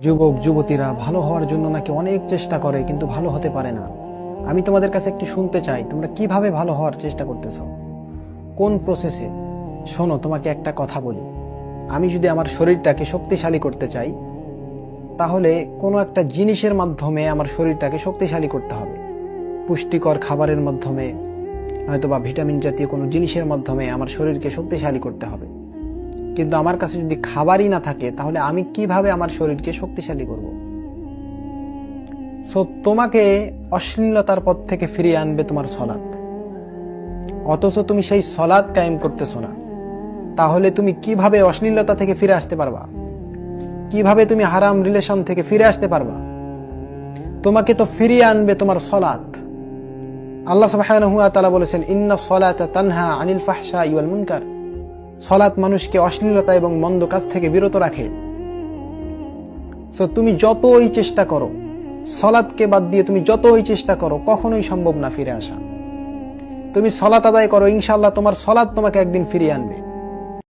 যুবক যুবতীরা ভালো হওয়ার জন্য নাকি অনেক চেষ্টা করে কিন্তু ভালো হতে পারে না। আমি তোমাদের কাছে একটু শুনতে চাই, তোমরা কিভাবে ভালো হওয়ার চেষ্টা করতেছো, কোন প্রসেসে। শোনো, তোমাকে একটা কথা বলি। আমি যদি আমার শরীরটাকে শক্তিশালী করতে চাই, তাহলে কোনো একটা জিনিসের মাধ্যমে আমার শরীরটাকে শক্তিশালী করতে হবে। পুষ্টিকর খাবারের মাধ্যমে, হয়তোবা ভিটামিন জাতীয় কোনো জিনিসের মাধ্যমে আমার শরীরকে শক্তিশালী করতে হবে। কিন্তু আমার কাছে যদি খাবারই না থাকে, তাহলে আমি কিভাবে আমার শরীরকে শক্তিশালী করব? সো তোমাকে অশ্লীলতার পথ থেকে ফিরিয়ে আনবে তোমার সলাৎ, অথচ তুমি সেই সলাৎ কায়েম করতেছো না। তাহলে তুমি কিভাবে অশ্লীলতা থেকে ফিরে আসতে পারবা? কিভাবে তুমি হারাম রিলেশন থেকে ফিরে আসতে পারবা? তোমাকে তো ফিরিয়ে আনবে তোমার সলাৎ। আল্লাহ সুবহানাহু ওয়া তাআলা বলেছেন, ইন্নাস সালাতা তানহা আনিল ফাহশাই ওয়াল মুনকার। সলাৎ মানুষকে অশ্লীলতা এবং মন্দ কাজ থেকে বিরত রাখে। সো তুমি যতই চেষ্টা করো, সলাৎকে বাদ দিয়ে তুমি যতই চেষ্টা করো, কখনোই সম্ভব না ফিরে আসা। তুমি সলাৎ আদায় করো, ইনশাআল্লাহ তোমার সলাৎ তোমাকে একদিন ফিরিয়ে আনবে।